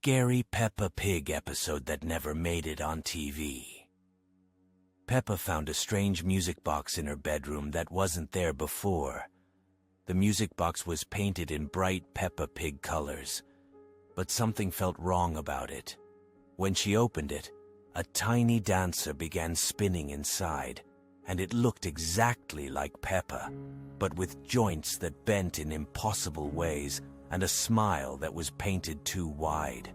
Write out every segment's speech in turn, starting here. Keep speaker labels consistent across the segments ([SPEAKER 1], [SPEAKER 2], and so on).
[SPEAKER 1] scary Peppa Pig episode that never made it on TV. Peppa found a strange music box in her bedroom that wasn't there before. The music box was painted in bright Peppa Pig colors, but something felt wrong about it. When she opened it, a tiny dancer began spinning inside, and it looked exactly like Peppa, but with joints that bent in impossible ways and a smile that was painted too wide.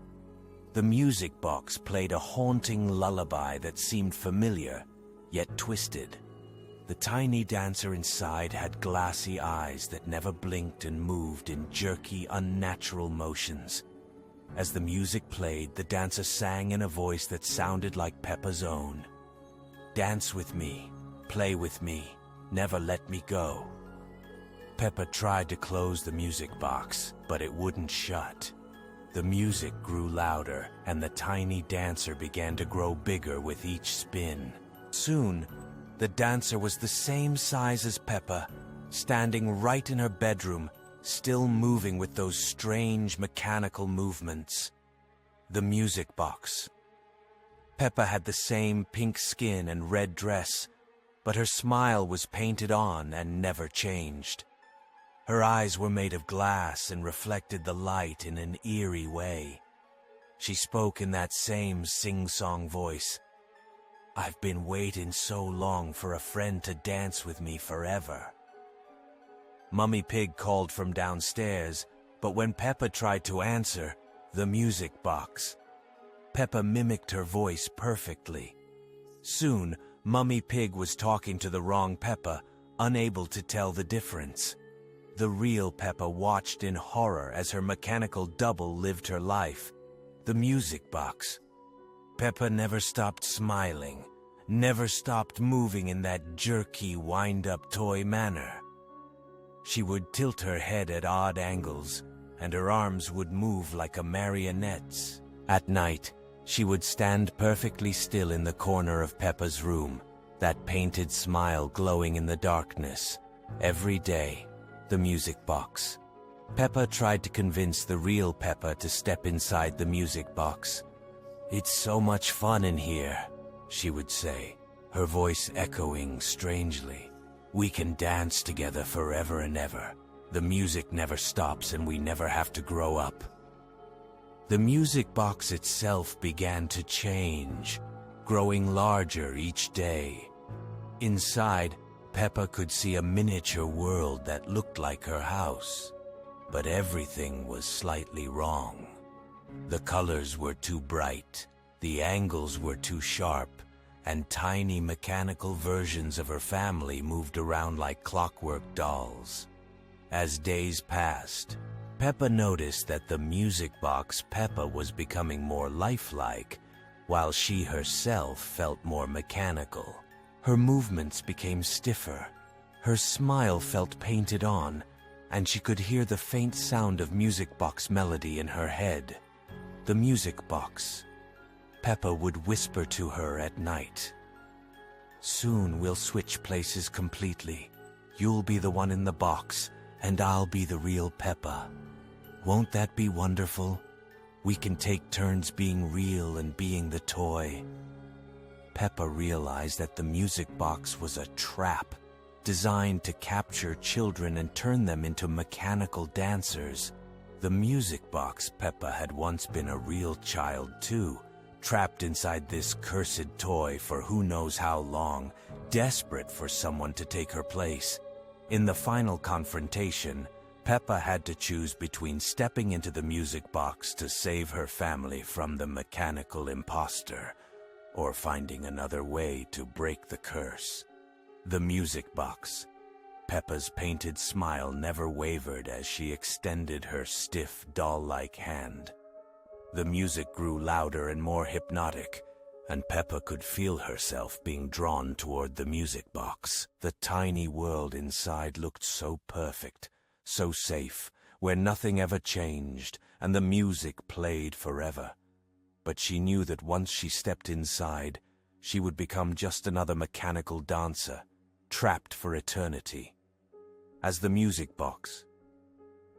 [SPEAKER 1] The music box played a haunting lullaby that seemed familiar, yet twisted. The tiny dancer inside had glassy eyes that never blinked and moved in jerky, unnatural motions. As the music played, the dancer sang in a voice that sounded like Peppa's own. "Dance with me, play with me, never let me go." Peppa tried to close the music box, but it wouldn't shut. The music grew louder, and the tiny dancer began to grow bigger with each spin. Soon, the dancer was the same size as Peppa, standing right in her bedroom, still moving with those strange mechanical movements. The music box. Peppa had the same pink skin and red dress, but her smile was painted on and never changed. Her eyes were made of glass and reflected the light in an eerie way. She spoke in that same sing-song voice. "I've been waiting so long for a friend to dance with me forever." Mummy Pig called from downstairs, but when Peppa tried to answer, the music box. Peppa mimicked her voice perfectly. Soon, Mummy Pig was talking to the wrong Peppa, unable to tell the difference. The real Peppa watched in horror as her mechanical double lived her life. The music box. Peppa never stopped smiling, never stopped moving in that jerky, wind-up toy manner. She would tilt her head at odd angles, and her arms would move like a marionette's. At night, she would stand perfectly still in the corner of Peppa's room, that painted smile glowing in the darkness. Every day, the music box. Peppa tried to convince the real Peppa to step inside the music box. "It's so much fun in here," she would say, her voice echoing strangely. "We can dance together forever and ever. The music never stops and we never have to grow up." The music box itself began to change, growing larger each day. Inside, Peppa could see a miniature world that looked like her house. But everything was slightly wrong. The colors were too bright, the angles were too sharp, and tiny mechanical versions of her family moved around like clockwork dolls. As days passed, Peppa noticed that the music box Peppa was becoming more lifelike, while she herself felt more mechanical. Her movements became stiffer, her smile felt painted on, and she could hear the faint sound of music box melody in her head. The music box. Peppa would whisper to her at night. "Soon we'll switch places completely. You'll be the one in the box, and I'll be the real Peppa. Won't that be wonderful? We can take turns being real and being the toy." Peppa realized that the music box was a trap, designed to capture children and turn them into mechanical dancers. The music box Peppa had once been a real child too, trapped inside this cursed toy for who knows how long, desperate for someone to take her place. In the final confrontation, Peppa had to choose between stepping into the music box to save her family from the mechanical imposter, or finding another way to break the curse. The music box. Peppa's painted smile never wavered as she extended her stiff, doll-like hand. The music grew louder and more hypnotic, and Peppa could feel herself being drawn toward the music box. The tiny world inside looked so perfect, so safe, where nothing ever changed, and the music played forever. But she knew that once she stepped inside, she would become just another mechanical dancer, trapped for eternity. As the music box.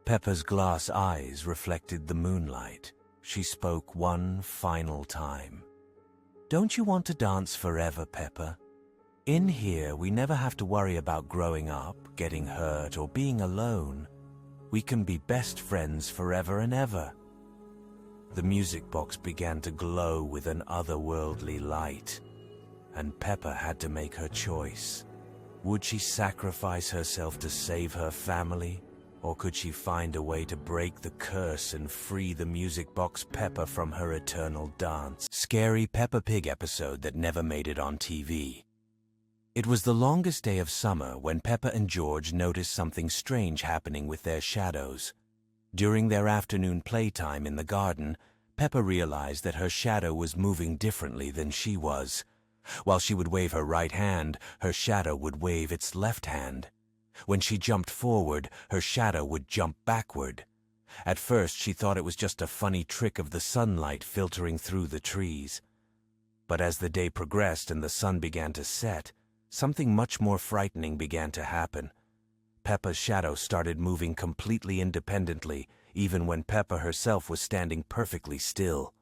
[SPEAKER 1] Peppa's glass eyes reflected the moonlight, she spoke one final time. "Don't you want to dance forever, Peppa? In here, we never have to worry about growing up, getting hurt, or being alone. We can be best friends forever and ever." The music box began to glow with an otherworldly light, and Peppa had to make her choice. Would she sacrifice herself to save her family, or could she find a way to break the curse and free the music box Peppa from her eternal dance? Scary Peppa Pig episode that never made it on TV. It was the longest day of summer when Peppa and George noticed something strange happening with their shadows. During their afternoon playtime in the garden, Peppa realized that her shadow was moving differently than she was. While she would wave her right hand, her shadow would wave its left hand. When she jumped forward, her shadow would jump backward. At first, she thought it was just a funny trick of the sunlight filtering through the trees. But as the day progressed and the sun began to set, something much more frightening began to happen. Peppa's shadow started moving completely independently, even when Peppa herself was standing perfectly still.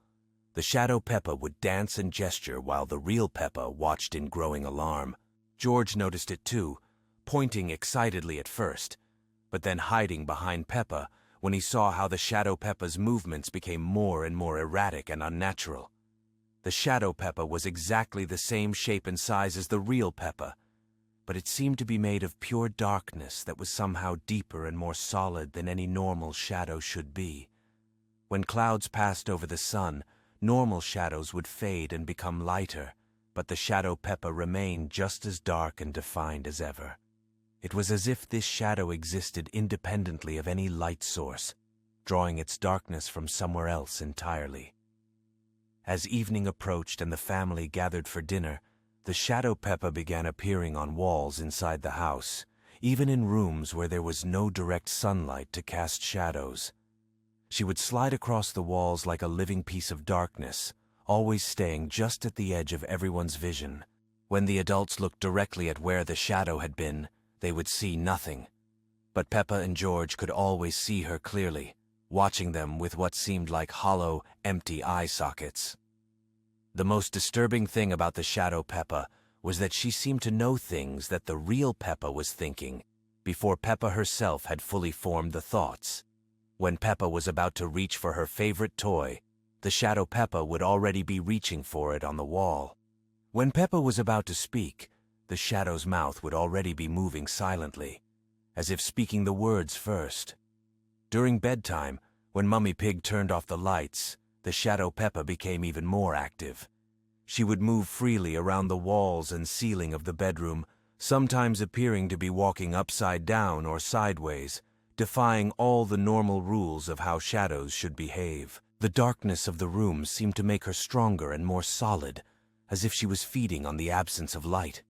[SPEAKER 1] The shadow Peppa would dance and gesture while the real Peppa watched in growing alarm. George noticed it too, pointing excitedly at first, but then hiding behind Peppa when he saw how the shadow Peppa's movements became more and more erratic and unnatural. The shadow Peppa was exactly the same shape and size as the real Peppa, but it seemed to be made of pure darkness that was somehow deeper and more solid than any normal shadow should be. When clouds passed over the sun, normal shadows would fade and become lighter, but the shadow Peppa remained just as dark and defined as ever. It was as if this shadow existed independently of any light source, drawing its darkness from somewhere else entirely. As evening approached and the family gathered for dinner, the shadow Peppa began appearing on walls inside the house, even in rooms where there was no direct sunlight to cast shadows. She would slide across the walls like a living piece of darkness, always staying just at the edge of everyone's vision. When the adults looked directly at where the shadow had been, they would see nothing. But Peppa and George could always see her clearly, watching them with what seemed like hollow, empty eye sockets. The most disturbing thing about the shadow Peppa was that she seemed to know things that the real Peppa was thinking before Peppa herself had fully formed the thoughts. When Peppa was about to reach for her favorite toy, the shadow Peppa would already be reaching for it on the wall. When Peppa was about to speak, the shadow's mouth would already be moving silently, as if speaking the words first. During bedtime, when Mummy Pig turned off the lights, the shadow Peppa became even more active. She would move freely around the walls and ceiling of the bedroom, sometimes appearing to be walking upside down or sideways, defying all the normal rules of how shadows should behave. The darkness of the room seemed to make her stronger and more solid, as if she was feeding on the absence of light.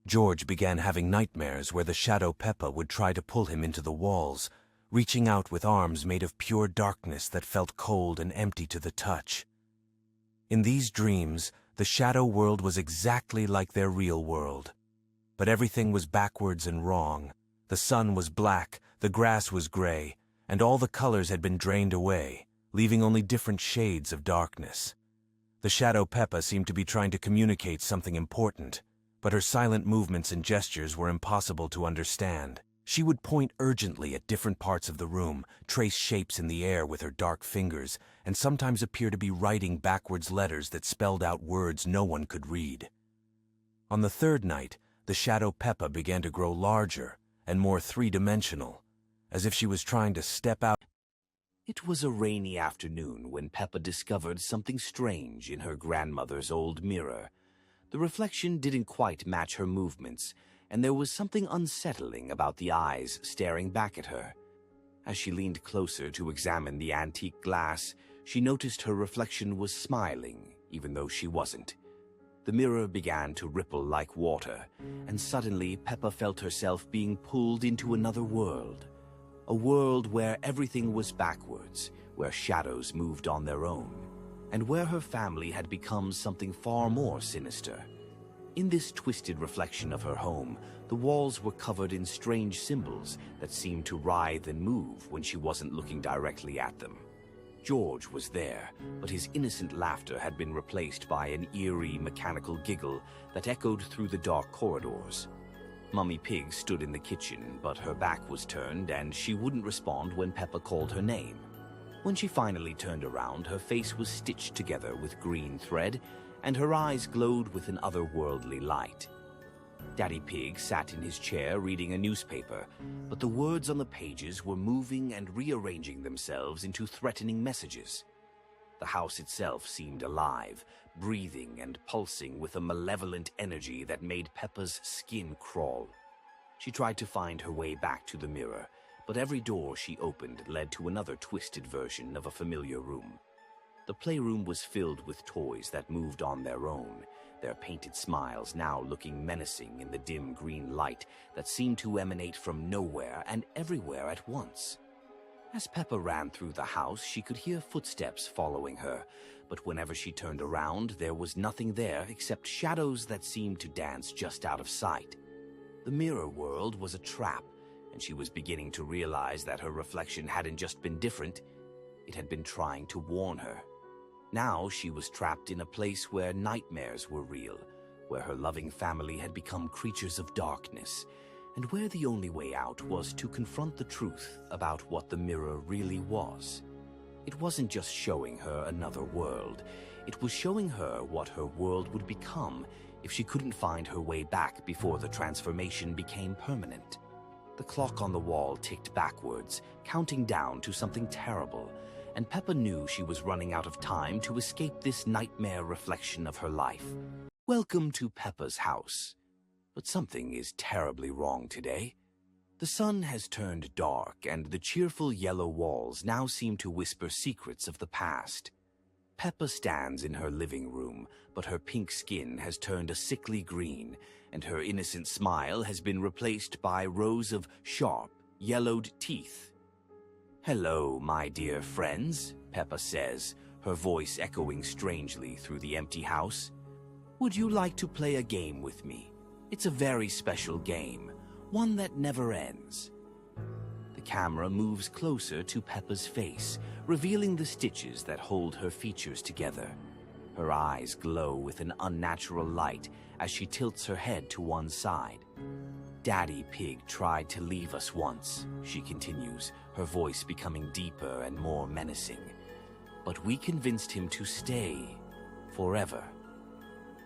[SPEAKER 1] George began having nightmares where the shadow Peppa would try to pull him into the walls, reaching out with arms made of pure darkness that felt cold and empty to the touch. In these dreams, the shadow world was exactly like their real world. But everything was backwards and wrong. The sun was black, the grass was gray, and all the colors had been drained away, leaving only different shades of darkness. The shadow Peppa seemed to be trying to communicate something important, but her silent movements and gestures were impossible to understand. She would point urgently at different parts of the room, trace shapes in the air with her dark fingers, and sometimes appear to be writing backwards letters that spelled out words no one could read. On the third night, the shadow Peppa began to grow larger and more three-dimensional, as if she was trying to step out.
[SPEAKER 2] It was a rainy afternoon when Peppa discovered something strange in her grandmother's old mirror. The reflection didn't quite match her movements, and there was something unsettling about the eyes staring back at her. As she leaned closer to examine the antique glass, she noticed her reflection was smiling, even though she wasn't. The mirror began to ripple like water, and suddenly Peppa felt herself being pulled into another world. A world where everything was backwards, where shadows moved on their own, and where her family had become something far more sinister. In this twisted reflection of her home, the walls were covered in strange symbols that seemed to writhe and move when she wasn't looking directly at them. George was there, but his innocent laughter had been replaced by an eerie, mechanical giggle that echoed through the dark corridors. Mummy Pig stood in the kitchen, but her back was turned and she wouldn't respond when Peppa called her name. When she finally turned around, her face was stitched together with green thread, and her eyes glowed with an otherworldly light. Daddy Pig sat in his chair reading a newspaper, but the words on the pages were moving and rearranging themselves into threatening messages. The house itself seemed alive, breathing and pulsing with a malevolent energy that made Peppa's skin crawl. She tried to find her way back to the mirror, but every door she opened led to another twisted version of a familiar room. The playroom was filled with toys that moved on their own, their painted smiles now looking menacing in the dim green light that seemed to emanate from nowhere and everywhere at once. As Peppa ran through the house, she could hear footsteps following her, but whenever she turned around, there was nothing there except shadows that seemed to dance just out of sight. The mirror world was a trap, and she was beginning to realize that her reflection hadn't just been different, it had been trying to warn her. Now she was trapped in a place where nightmares were real, where her loving family had become creatures of darkness, and where the only way out was to confront the truth about what the mirror really was. It wasn't just showing her another world, it was showing her what her world would become if she couldn't find her way back before the transformation became permanent. The clock on the wall ticked backwards, counting down to something terrible, and Peppa knew she was running out of time to escape this nightmare reflection of her life. Welcome to Peppa's house. But something is terribly wrong today. The sun has turned dark, and the cheerful yellow walls now seem to whisper secrets of the past. Peppa stands in her living room, but her pink skin has turned a sickly green, and her innocent smile has been replaced by rows of sharp, yellowed teeth. "Hello, my dear friends," Peppa says, her voice echoing strangely through the empty house. "Would you like to play a game with me? It's a very special game, one that never ends." The camera moves closer to Peppa's face, revealing the stitches that hold her features together. Her eyes glow with an unnatural light as she tilts her head to one side. "Daddy Pig tried to leave us once," she continues, her voice becoming deeper and more menacing. "But we convinced him to stay forever."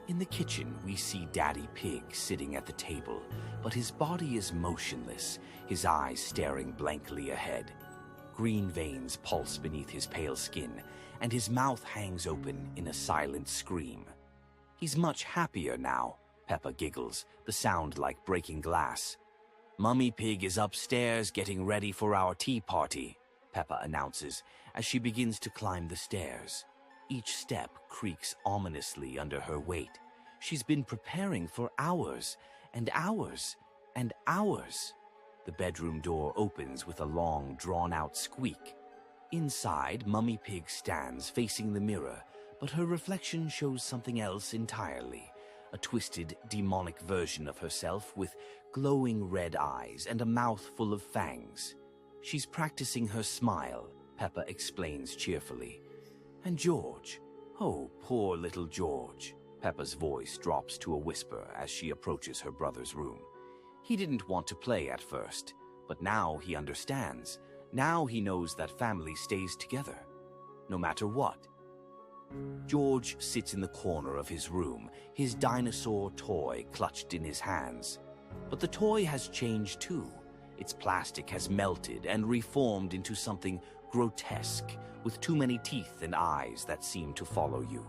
[SPEAKER 2] In the kitchen, we see Daddy Pig sitting at the table, but his body is motionless, his eyes staring blankly ahead. Green veins pulse beneath his pale skin, and his mouth hangs open in a silent scream. "He's much happier now," Peppa giggles, the sound like breaking glass. "Mummy Pig is upstairs getting ready for our tea party," Peppa announces as she begins to climb the stairs. Each step creaks ominously under her weight. She's been preparing for hours and hours and hours. The bedroom door opens with a long, drawn-out squeak. Inside, Mummy Pig stands facing the mirror, but her reflection shows something else entirely. A twisted, demonic version of herself with glowing red eyes and a mouth full of fangs. She's practicing her smile, Peppa explains cheerfully. "And George, oh, poor little George," Peppa's voice drops to a whisper as she approaches her brother's room. "He didn't want to play at first, but now he understands. Now he knows that family stays together, no matter what." George sits in the corner of his room, his dinosaur toy clutched in his hands. But the toy has changed too. Its plastic has melted and reformed into something grotesque, with too many teeth and eyes that seem to follow you.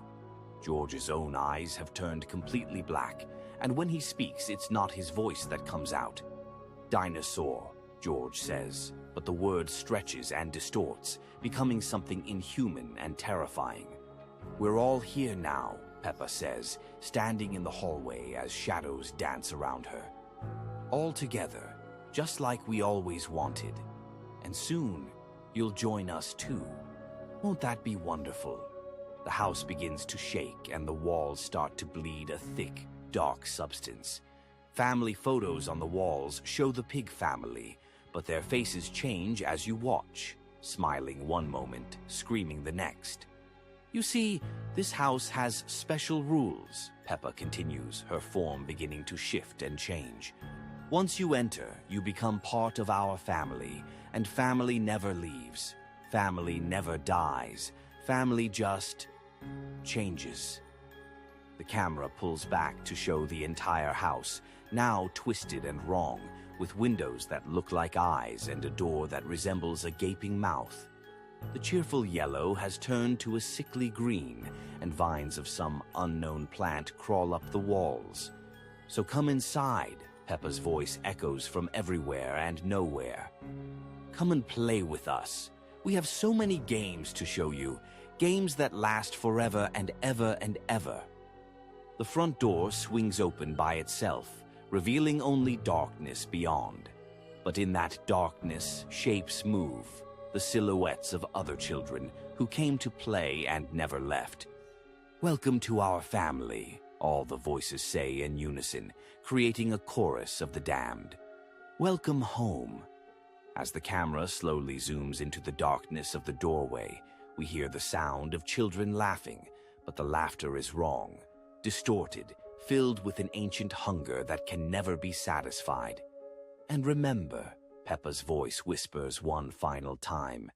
[SPEAKER 2] George's own eyes have turned completely black, and when he speaks, it's not his voice that comes out. "Dinosaur," George says, but the word stretches and distorts, becoming something inhuman and terrifying. "We're all here now," Peppa says, standing in the hallway as shadows dance around her. "All together, just like we always wanted. And soon, you'll join us too. Won't that be wonderful?" The house begins to shake and the walls start to bleed a thick, dark substance. Family photos on the walls show the Pig family, but their faces change as you watch. smiling one moment, screaming the next. You see, this house has special rules, Peppa continues, her form beginning to shift and change. Once you enter, you become part of our family, and family never leaves. Family never dies. Family just changes. The camera pulls back to show the entire house, now twisted and wrong, with windows that look like eyes and a door that resembles a gaping mouth. The cheerful yellow has turned to a sickly green, and vines of some unknown plant crawl up the walls. So come inside, Peppa's voice echoes from everywhere and nowhere. Come and play with us. We have so many games to show you, games that last forever and ever and ever. The front door swings open by itself, revealing only darkness beyond. But in that darkness, shapes move, the silhouettes of other children who came to play and never left. Welcome to our family, all the voices say in unison, creating a chorus of the damned. Welcome home. As the camera slowly zooms into the darkness of the doorway, we hear the sound of children laughing, but the laughter is wrong, distorted, filled with an ancient hunger that can never be satisfied. And remember, Peppa's voice whispers one final time,